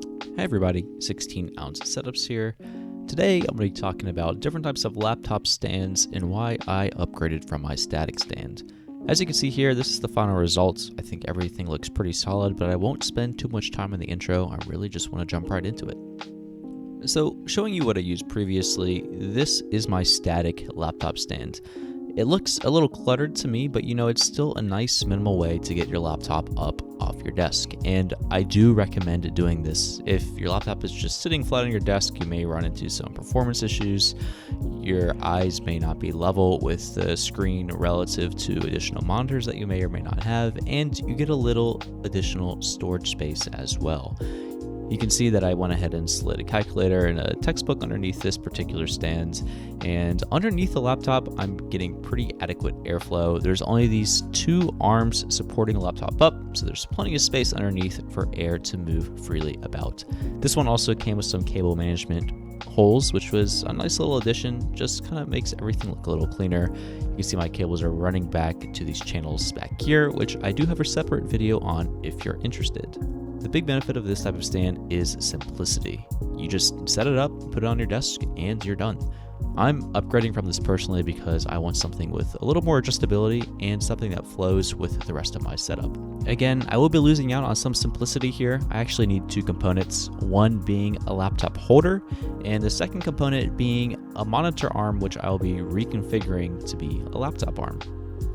Hey everybody, 16-ounce setups here. Today I'm going to be talking about different types of laptop stands and why I upgraded from my static stand. As you can see here, this is the final results. I think everything looks pretty solid, but I won't spend too much time in the intro. I really just want to jump right into it. So, showing you what I used previously, this is my static laptop stand. It looks a little cluttered to me, but it's still a nice minimal way to get your laptop up off your desk. And I do recommend doing this. If your laptop is just sitting flat on your desk, you may run into some performance issues. Your eyes may not be level with the screen relative to additional monitors that you may or may not have, and you get a little additional storage space as well. You can see that I went ahead and slid a calculator and a textbook underneath this particular stand, and underneath the laptop I'm getting pretty adequate airflow. There's only these two arms supporting the laptop up, so there's plenty of space underneath for air to move freely about. This one also came with some cable management holes, which was a nice little addition. Just kind of makes everything look a little cleaner. You can see my cables are running back to these channels back here, which I do have a separate video on if you're interested. The big benefit of this type of stand is simplicity. You just set it up, put it on your desk, and you're done. I'm upgrading from this personally because I want something with a little more adjustability and something that flows with the rest of my setup. Again, I will be losing out on some simplicity here. I actually need two components, one being a laptop holder, and the second component being a monitor arm, which I will be reconfiguring to be a laptop arm.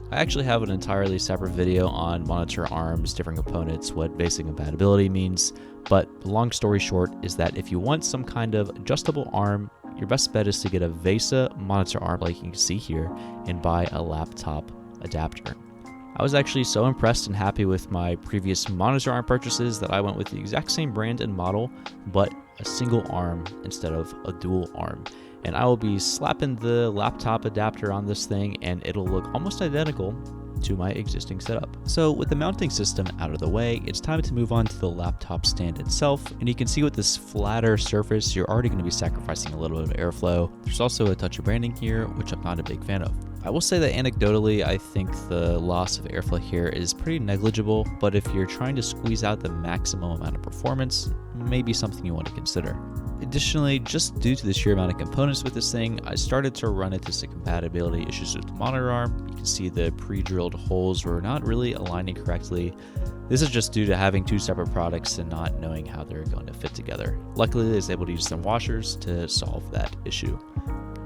I actually have an entirely separate video on monitor arms, different components, what basic compatibility means, but the long story short is that if you want some kind of adjustable arm, your best bet is to get a VESA monitor arm like you can see here and buy a laptop adapter. I was actually so impressed and happy with my previous monitor arm purchases that I went with the exact same brand and model, but a single arm instead of a dual arm. And I will be slapping the laptop adapter on this thing and it'll look almost identical to my existing setup. So with the mounting system out of the way, it's time to move on to the laptop stand itself. And you can see with this flatter surface, you're already going to be sacrificing a little bit of airflow. There's also a touch of branding here, which I'm not a big fan of. I will say that anecdotally, I think the loss of airflow here is pretty negligible, but if you're trying to squeeze out the maximum amount of performance, maybe something you want to consider. Additionally, just due to the sheer amount of components with this thing, I started to run into some compatibility issues with the monitor arm. You can see the pre-drilled holes were not really aligning correctly. This is just due to having two separate products and not knowing how they're going to fit together. Luckily, I was able to use some washers to solve that issue.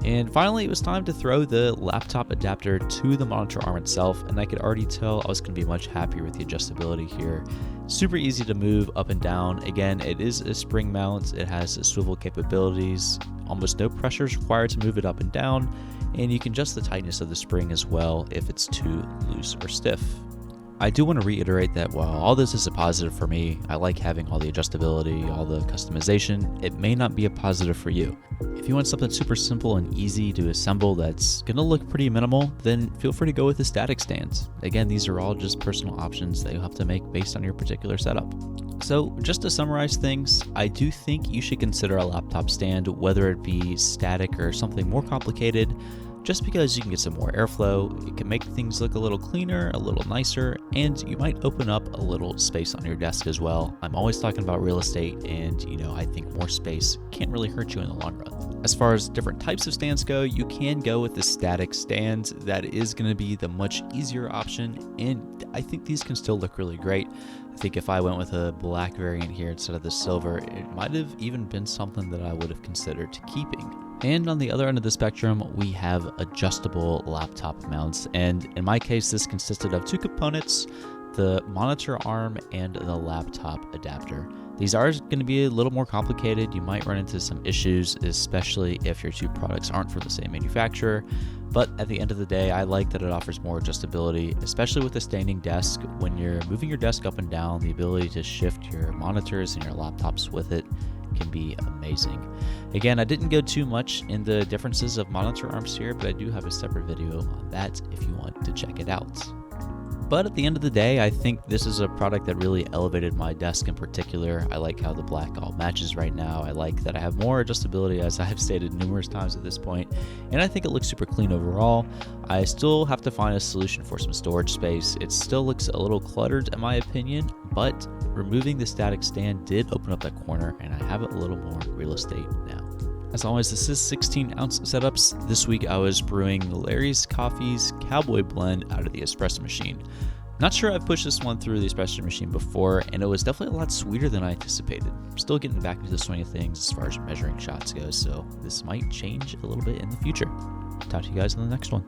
And finally, it was time to throw the laptop adapter to the monitor arm itself, and I could already tell I was going to be much happier with the adjustability here. Super easy to move up and down. Again, it is a spring mount, it has swivel capabilities, almost no pressure is required to move it up and down, and you can adjust the tightness of the spring as well if it's too loose or stiff. I do want to reiterate that while all this is a positive for me, I like having all the adjustability, all the customization, it may not be a positive for you. If you want something super simple and easy to assemble that's going to look pretty minimal, then feel free to go with the static stands. Again, these are all just personal options that you'll have to make based on your particular setup. So just to summarize things, I do think you should consider a laptop stand, whether it be static or something more complicated, just because you can get some more airflow, it can make things look a little cleaner, a little nicer, and you might open up a little space on your desk as well. I'm always talking about real estate, and I think more space can't really hurt you in the long run. As far as different types of stands go, you can go with the static stand. That is going to be the much easier option, and I think these can still look really great. I think if I went with a black variant here instead of the silver, it might have even been something that I would have considered keeping. And on the other end of the spectrum, we have adjustable laptop mounts. And in my case, this consisted of two components, the monitor arm and the laptop adapter. These are going to be a little more complicated. You might run into some issues, especially if your two products aren't from the same manufacturer. But at the end of the day, I like that it offers more adjustability, especially with a standing desk. When you're moving your desk up and down, the ability to shift your monitors and your laptops with it can be amazing. Again, I didn't go too much in the differences of monitor arms here, but I do have a separate video on that if you want to check it out. But at the end of the day, I think this is a product that really elevated my desk in particular. I like how the black all matches right now. I like that I have more adjustability, as I have stated numerous times at this point, and I think it looks super clean overall. I still have to find a solution for some storage space. It still looks a little cluttered in my opinion, but removing the static stand did open up that corner, and I have a little more real estate now. As always, this is 16-ounce setups. This week I was brewing Larry's Coffee's Cowboy Blend out of the espresso machine. Not sure I've pushed this one through the espresso machine before, and it was definitely a lot sweeter than I anticipated. I'm still getting back into the swing of things as far as measuring shots goes, so this might change a little bit in the future. Talk to you guys in the next one.